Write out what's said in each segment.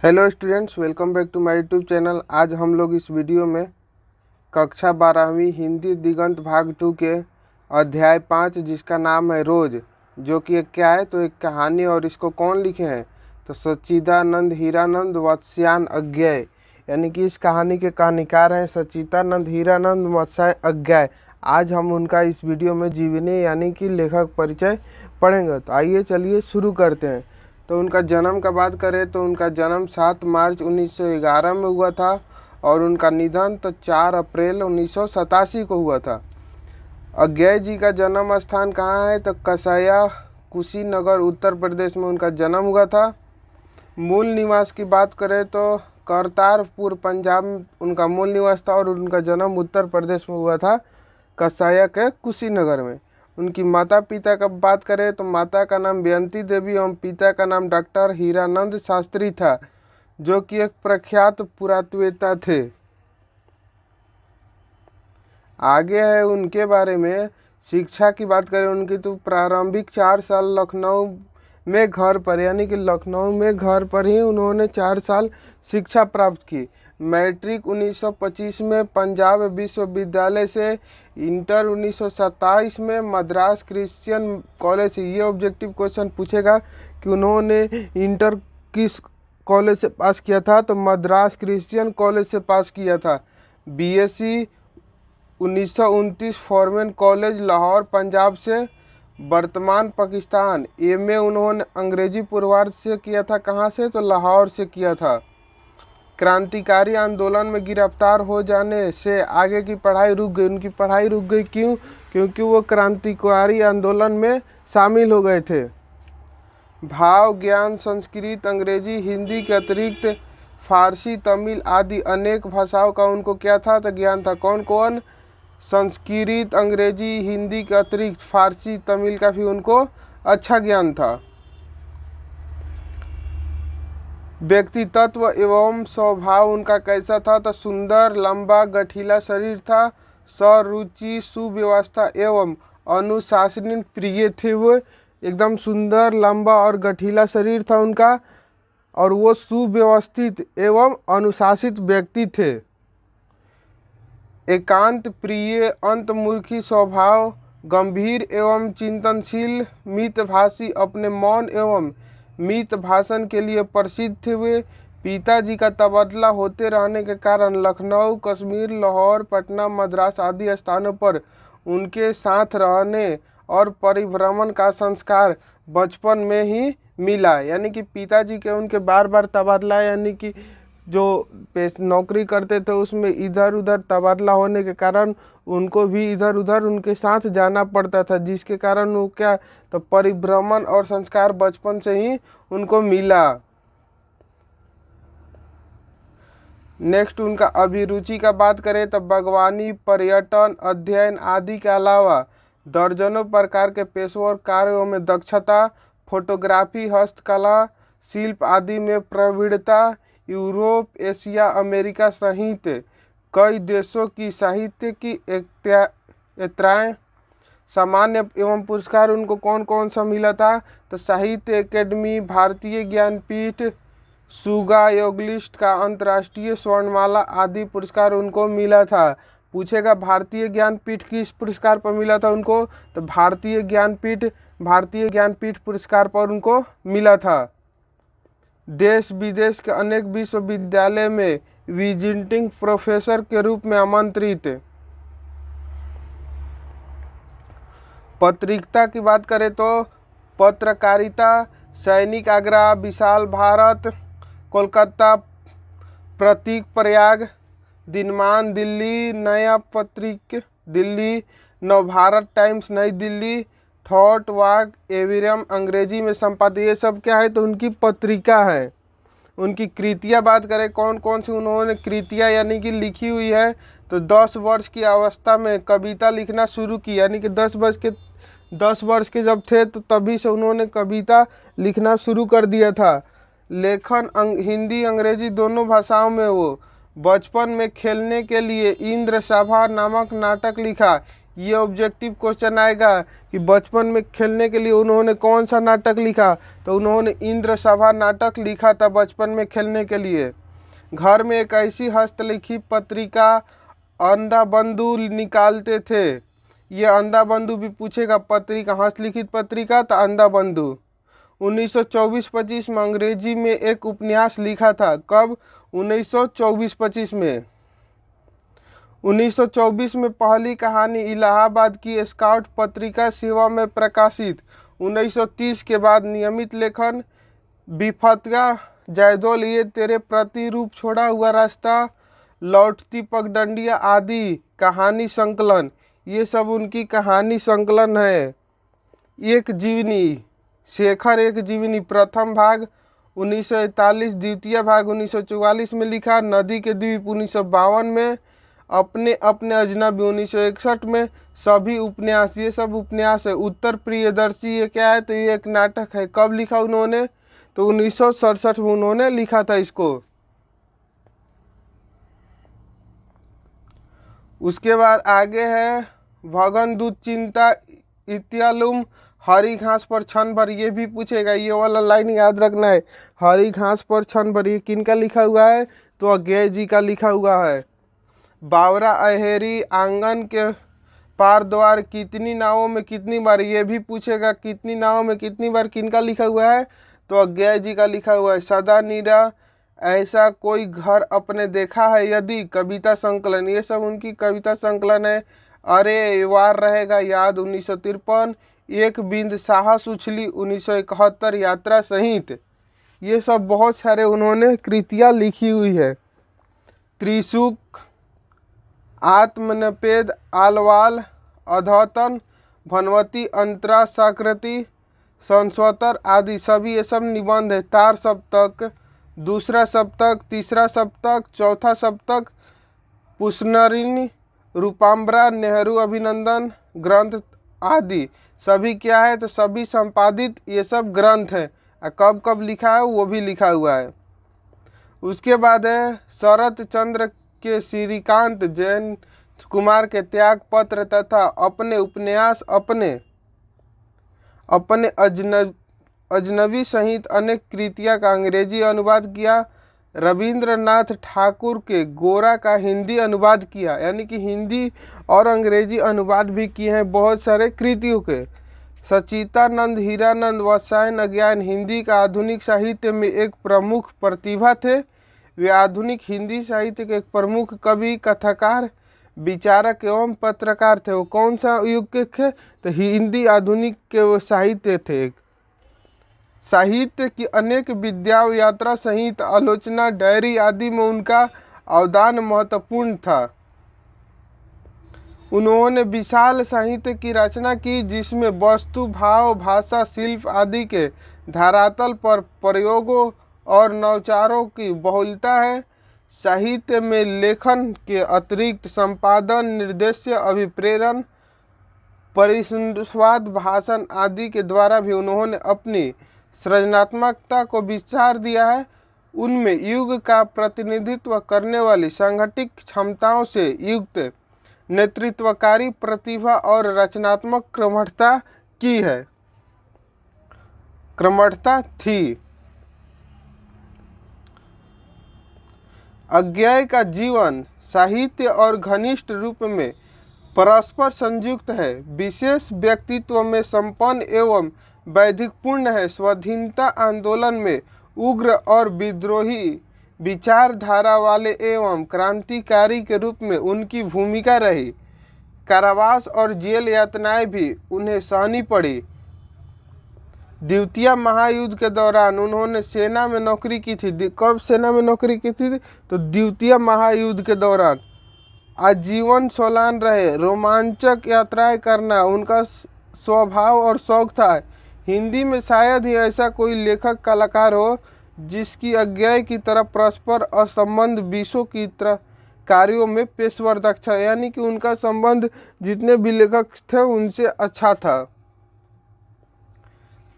Hello students, welcome back to my YouTube channel. आज हम लोग इस वीडियो में कक्षा 12वीं हिंदी दिगंत भाग 2 के अध्याय 5 जिसका नाम है रोज, जो कि एक क्या है तो एक कहानी। और इसको कौन लिखे हैं तो सच्चिदानंद हीरानंद वत्स्यायन अज्ञेय, यानी कि इस कहानी के कहानीकार हैं सच्चिदानंद हीरानंद वत्स्यायन अज्ञेय। आज हम उनका इस वीडियो में जीवनी यानी कि लेखक परिचय पढ़ेंगे। तो आइए चलिए शुरू करते हैं। तो उनका जन्म का बात करें तो उनका जन्म 7 मार्च 1911 में हुआ था और उनका निधन तो 4 अप्रैल 1987 को हुआ था। अज्ञेय जी का जन्म स्थान कहाँ है तो कसया कुशीनगर उत्तर प्रदेश में उनका जन्म हुआ था। मूल निवास की बात करें तो करतारपुर पंजाब में उनका मूल निवास था और उनका जन्म उत्तर प्रदेश में हुआ था कसया के कुशीनगर में। उनकी माता पिता का बात करें तो माता का नाम बेयंती देवी एवं पिता का नाम डॉक्टर हीरानंद शास्त्री था, जो कि एक प्रख्यात पुरातत्ववेत्ता थे। आगे है उनके बारे में शिक्षा की बात करें उनकी तो प्रारंभिक 4 साल लखनऊ में घर पर यानी कि लखनऊ में घर पर ही उन्होंने 4 साल शिक्षा प्राप्त की। मैट्रिक 1925 में पंजाब विश्वविद्यालय से, इंटर 1927 में मद्रास क्रिश्चियन कॉलेज से। ये ऑब्जेक्टिव क्वेश्चन पूछेगा कि उन्होंने इंटर किस कॉलेज से पास किया था तो मद्रास क्रिश्चियन कॉलेज से पास किया था। बीएससी 1929 फॉर्मेन कॉलेज लाहौर पंजाब से, वर्तमान पाकिस्तान। एमए उन्होंने अंग्रेजी पूर्वार्ध से किया था, कहाँ से तो लाहौर से किया था। क्रांतिकारी आंदोलन में गिरफ्तार हो जाने से आगे की पढ़ाई रुक गई। उनकी पढ़ाई रुक गई क्यों? क्योंकि वो क्रांतिकारी आंदोलन में शामिल हो गए थे। भाव ज्ञान संस्कृत अंग्रेजी हिंदी के अतिरिक्त फारसी तमिल आदि अनेक भाषाओं का उनको क्या था तो ज्ञान था। कौन कौन? संस्कृत अंग्रेजी हिंदी के अतिरिक्त फारसी तमिल का भी उनको अच्छा ज्ञान था। व्यक्तित्व एवं स्वभाव उनका कैसा था तो सुंदर लंबा गठीला शरीर था, सरुचि सुव्यवस्था एवं अनुशासनीय प्रिय थे। वो एकदम सुंदर लंबा और गठीला शरीर था उनका और वो सुव्यवस्थित एवं अनुशासित व्यक्ति थे। एकांत प्रिय अंतर्मुखी स्वभाव, गंभीर एवं चिंतनशील, मितभाषी, अपने मौन एवं मित भाषण के लिए प्रसिद्ध थे। वे पिताजी का तबादला होते रहने के कारण लखनऊ कश्मीर लाहौर पटना मद्रास आदि स्थानों पर उनके साथ रहने और परिभ्रमण का संस्कार बचपन में ही मिला। यानी कि पिताजी के उनके बार बार तबादला यानी कि जो नौकरी करते थे उसमें इधर उधर तबादला होने के कारण उनको भी इधर उधर उनके साथ जाना पड़ता था, जिसके कारण वो क्या तो परिभ्रमण और संस्कार बचपन से ही उनको मिला। नेक्स्ट उनका अभिरुचि का बात करें तो बागवानी पर्यटन अध्ययन आदि के अलावा दर्जनों प्रकार के पेशेवर कार्यों में दक्षता, फोटोग्राफी हस्तकला शिल्प आदि में प्रवीणता, यूरोप एशिया अमेरिका सहित कई देशों की साहित्य की यात्राएं। सामान्य एवं पुरस्कार उनको कौन कौन सा मिला था तो साहित्य अकेडमी, भारतीय ज्ञानपीठ, सुगा योगलिस्ट का अंतर्राष्ट्रीय स्वर्णमाला आदि पुरस्कार उनको मिला था। पूछेगा भारतीय ज्ञानपीठ किस पुरस्कार पर मिला था उनको तो भारतीय ज्ञानपीठ पुरस्कार पर उनको मिला था। देश विदेश के अनेक विश्वविद्यालय में विजिटिंग प्रोफेसर के रूप में आमंत्रित। पत्रिका की बात करें तो पत्रकारिता, सैनिक आगरा, विशाल भारत कोलकाता, प्रतीक प्रयाग, दिनमान दिल्ली, नया पत्रिक दिल्ली, नवभारत टाइम्स नई दिल्ली, थॉट वाक एविरम अंग्रेजी में संपादित। ये सब क्या है तो उनकी पत्रिका है। उनकी कृतियाँ बात करें कौन कौन सी उन्होंने कृतियाँ यानी कि लिखी हुई है तो 10 वर्ष की अवस्था में कविता लिखना शुरू की। यानी कि 10 वर्ष के जब थे तो तभी से उन्होंने कविता लिखना शुरू कर दिया था। लेखन हिंदी अंग्रेजी दोनों भाषाओं में। वो बचपन में खेलने के लिए इंद्र सभा नामक नाटक लिखा। ये ऑब्जेक्टिव क्वेश्चन आएगा कि बचपन में खेलने के लिए उन्होंने कौन सा नाटक लिखा, तो उन्होंने इंद्र सभा नाटक लिखा था बचपन में खेलने के लिए। घर में एक ऐसी हस्तलिखित पत्रिका अंधा बंधु निकालते थे, ये अंधा बंधु भी पूछेगा, पत्रिका हस्तलिखित पत्रिका तो अंधा बंधु। 1924-25 में अंग्रेजी में एक उपन्यास लिखा था। कब? 1924-25 में। 1924 में पहली कहानी इलाहाबाद की स्काउट पत्रिका सेवा में प्रकाशित। 1930 के बाद नियमित लेखन विफतगा जयदोल, ये तेरे प्रति रूप, छोड़ा हुआ रास्ता, लौटती पगडंडियाँ आदि कहानी संकलन, ये सब उनकी कहानी संकलन है। एक जीवनी, शेखर एक जीवनी, प्रथम भाग 1941, द्वितीय भाग 1944 में लिखा। नदी के द्वीप 1952 में, अपने अपने अजनबी 1961 में। सभी उपन्यास, ये सब उपन्यास है। उत्तर प्रियदर्शी ये क्या है, तो ये एक नाटक है। कब लिखा उन्होंने, तो 1967 में उन्होंने लिखा था इसको। उसके बाद आगे है भगन दूत चिंता इत्यालुम, हरी घास पर क्षण भर, ये भी पूछेगा, ये वाला लाइन याद रखना है। हरी घास पर क्षण भर, ये किन का लिखा हुआ है, तो अज्ञेय जी का लिखा हुआ है। बावरा अहेरी आंगन के पार द्वार, कितनी नावों में कितनी बार, ये भी पूछेगा, कितनी नावों में कितनी बार, किन का लिखा हुआ है, तो अज्ञेय जी का लिखा हुआ है। सदा नीरा, ऐसा कोई घर अपने देखा है यदि, कविता संकलन, ये सब उनकी कविता संकलन है। अरे वार रहेगा याद 1953, एक बिंद साहस उछली 1971, यात्रा सहित, ये सब बहुत सारे उन्होंने कृतियाँ लिखी हुई है। त्रिशुक, आत्मनिपेद, आलवाल, अधौतन, भनवती, अंतरा सकृति, संस्वतर आदि सभी ये सब निबंध है। तार सप्तक, दूसरा सप्तक, तीसरा सप्तक, चौथा सप्तक, पुष्नरिनी, रूपाम्बरा, नेहरू अभिनंदन ग्रंथ आदि सभी क्या है, तो सभी संपादित ये सब ग्रंथ है। कब कब लिखा है वो भी लिखा हुआ है। उसके बाद है शरत चंद्र के श्रीकांत जैन कुमार के त्याग पत्र तथा अपने उपन्यास, अपने अजनबी सहित अनेक कृतियाँ का अंग्रेजी अनुवाद किया। रविंद्रनाथ ठाकुर के गोरा का हिंदी अनुवाद किया, यानी कि हिंदी और अंग्रेजी अनुवाद भी किए हैं बहुत सारे कृतियों के। सचितानंद हीरानंद वत्सायन अज्ञान हिंदी का आधुनिक साहित्य में एक प्रमुख प्रतिभा थे। वे आधुनिक हिंदी साहित्य के एक प्रमुख कवि, कथाकार, विचारक एवं पत्रकार थे। वो कौन सा युग के थे, तो हिंदी आधुनिक के वो साहित्य थे। साहित्य की अनेक विद्या, यात्रा सहित आलोचना, डायरी आदि में उनका अवदान महत्वपूर्ण था। उन्होंने विशाल साहित्य की रचना की जिसमें वस्तु, भाव, भाषा, शिल्प आदि के धरातल पर प्रयोगों और नवचारों की बहुलता है। साहित्य में लेखन के अतिरिक्त संपादन, निर्देश्य, अभिप्रेरण, परिसंवाद, भाषण आदि के द्वारा भी उन्होंने अपनी सृजनात्मकता को विस्तार दिया है। उनमें युग का प्रतिनिधित्व करने वाली संगठित क्षमताओं से युक्त नेतृत्वकारी प्रतिभा और रचनात्मक क्रमठता थी। अज्ञेय का जीवन साहित्य और घनिष्ठ रूप में परस्पर संयुक्त है। विशेष व्यक्तित्व में संपन्न एवं वैधिकपूर्ण है। स्वाधीनता आंदोलन में उग्र और विद्रोही विचारधारा वाले एवं क्रांतिकारी के रूप में उनकी भूमिका रही। कारावास और जेल यातनाएं भी उन्हें सहनी पड़ी। द्वितीय महायुद्ध के दौरान उन्होंने सेना में नौकरी की थी। कब सेना में नौकरी की थी, तो द्वितीय महायुद्ध के दौरान। आजीवन सोलान रहे। रोमांचक यात्राएं करना उनका स्वभाव और शौक था। हिंदी में शायद ही ऐसा कोई लेखक कलाकार हो जिसकी अज्ञेय की तरह परस्पर असंबंध विषयों की तरह कार्यों में पेशेवर दक्ष है, यानी कि उनका संबंध जितने भी लेखक थे उनसे अच्छा था।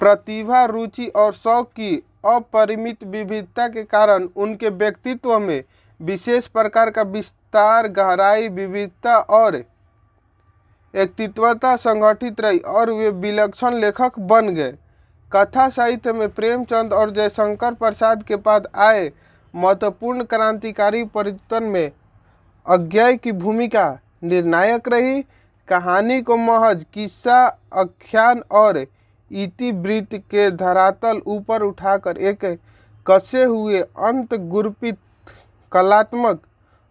प्रतिभा, रुचि और शौक की अपरिमित विविधता के कारण उनके व्यक्तित्व में विशेष प्रकार का विस्तार, गहराई, विविधता और व्यक्तित्वता संगठित रही और वे विलक्षण लेखक बन गए। कथा साहित्य में प्रेमचंद और जयशंकर प्रसाद के बाद आए महत्वपूर्ण क्रांतिकारी परिवर्तन में अज्ञेय की भूमिका निर्णायक रही। कहानी को महज किस्सा, आख्यान और इतिवृत्त के धरातल ऊपर उठाकर एक कसे हुए अंत गुरुपित कलात्मक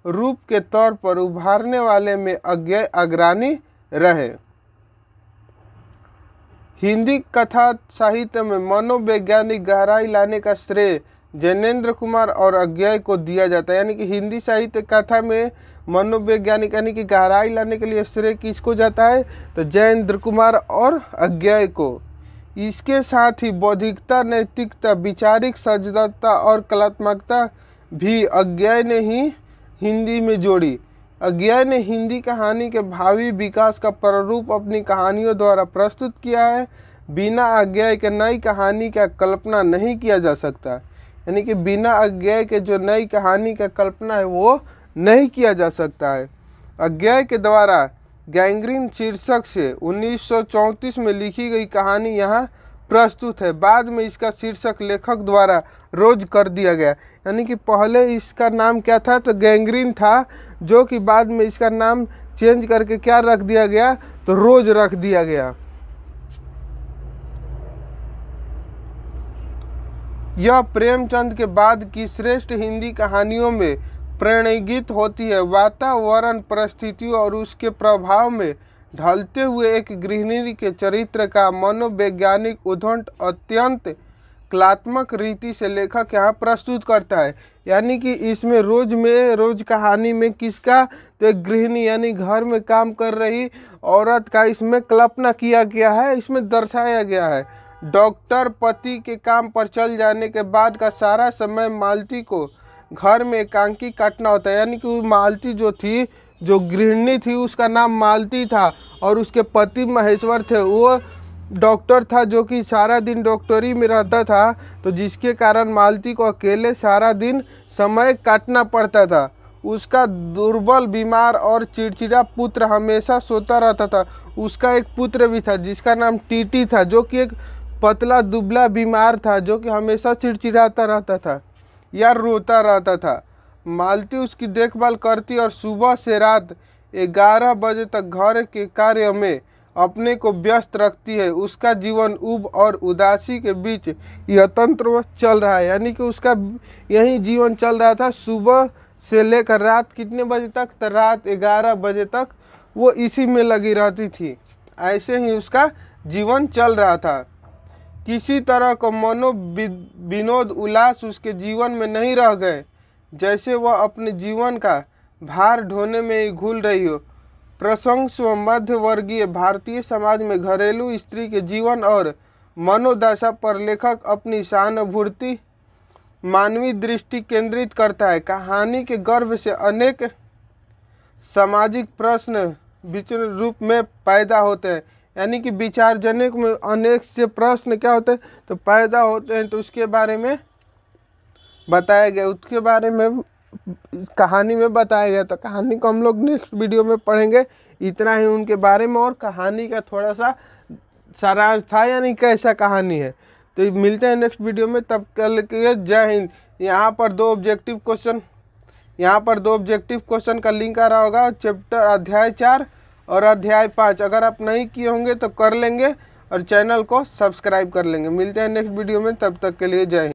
रूप के तौर पर उभारने वाले में अज्ञेय अग्रणी रहे। हिंदी कथा साहित्य में मनोवैज्ञानिक गहराई लाने का श्रेय जैनेन्द्र कुमार और अज्ञेय को दिया जाता है। यानी कि हिंदी साहित्य कथा में मनोवैज्ञानिक यानी कि गहराई लाने के लिए श्रेय किसको जाता है? तो जैनेन्द्र कुमार और अज्ञेय को। इसके साथ ही बौद्धिकता, नैतिकता, वैचारिक सजगता और कलात्मकता भी अज्ञेय ने ही हिंदी में जोड़ी। अज्ञेय ने हिंदी कहानी के भावी विकास का प्रारूप अपनी कहानियों द्वारा प्रस्तुत किया है। बिना अज्ञेय के नई कहानी का कल्पना नहीं किया जा सकता। यानी कि बिना अज्ञेय के जो नई कहानी का कल्पना है वो नहीं किया जा सकता है। अज्ञेय के द्वारा गैंग्रीन शीर्षक से 1934 में लिखी गई कहानी यहाँ प्रस्तुत है। बाद में इसका शीर्षक लेखक द्वारा रोज कर दिया गया। यानी कि पहले इसका नाम क्या था? तो गैंग्रीन था, जो कि बाद में इसका नाम चेंज करके क्या रख दिया गया? तो रोज रख दिया गया। यह प्रेमचंद के बाद की श्रेष्ठ हिंदी कहानियों में प्रेरणित होती है। वातावरण, परिस्थितियों और उसके प्रभाव में ढलते हुए एक गृहिणी के चरित्र का मनोवैज्ञानिक उद्भट अत्यंत कलात्मक रीति से लेखक यहाँ प्रस्तुत करता है। यानी कि इसमें रोज कहानी में किसका? तो एक गृहिणी यानी घर में काम कर रही औरत का इसमें कल्पना किया गया है, इसमें दर्शाया गया है। डॉक्टर पति के काम पर चल जाने के बाद का सारा समय मालती को घर में एकांकी काटना होता है। यानी कि मालती जो गृहिणी थी उसका नाम मालती था और उसके पति महेश्वर थे। वो डॉक्टर था जो कि सारा दिन डॉक्टरी में रहता था, तो जिसके कारण मालती को अकेले सारा दिन समय काटना पड़ता था। उसका दुर्बल, बीमार और चिड़चिड़ा पुत्र हमेशा सोता रहता था। उसका एक पुत्र भी था जिसका नाम टीटी था, जो कि एक पतला दुबला बीमार था, जो कि हमेशा चिड़चिड़ाता रहता था या रोता रहता था। मालती उसकी देखभाल करती और सुबह से रात 11 बजे तक घर के कार्य में अपने को व्यस्त रखती है। उसका जीवन ऊब और उदासी के बीच यह तंत्र चल रहा है। यानी कि उसका यही जीवन चल रहा था सुबह से लेकर रात कितने बजे तक? तो रात 11 बजे तक वो इसी में लगी रहती थी। ऐसे ही उसका जीवन चल रहा था। किसी तरह का विनोद उल्लास उसके जीवन में नहीं रह गए, जैसे वह अपने जीवन का भार ढोने में ही घुल रही हो। प्रशंस व मध्य वर्गीय भारतीय समाज में घरेलू स्त्री के जीवन और मनोदशा पर लेखक अपनी सहानुभूति मानवीय दृष्टि केंद्रित करता है। कहानी के गर्भ से अनेक सामाजिक प्रश्न विचित्र रूप में पैदा होते हैं। यानी कि विचारजनक में अनेक से प्रश्न क्या होते हैं? तो पैदा होते हैं। तो उसके बारे में बताया गया, उसके बारे में कहानी में बताया गया। तो कहानी को हम लोग नेक्स्ट वीडियो में पढ़ेंगे। इतना ही उनके बारे में और कहानी का थोड़ा सा सारांश था, यानी कैसा कहानी है। तो मिलते हैं नेक्स्ट वीडियो में, तब कल के जय हिंद। यहाँ पर दो ऑब्जेक्टिव क्वेश्चन का लिंक आ रहा होगा, चैप्टर अध्याय 4 और अध्याय 5। अगर आप नहीं किए होंगे तो कर लेंगे और चैनल को सब्सक्राइब कर लेंगे। मिलते हैं नेक्स्ट वीडियो में, तब तक के लिए जय हिंद।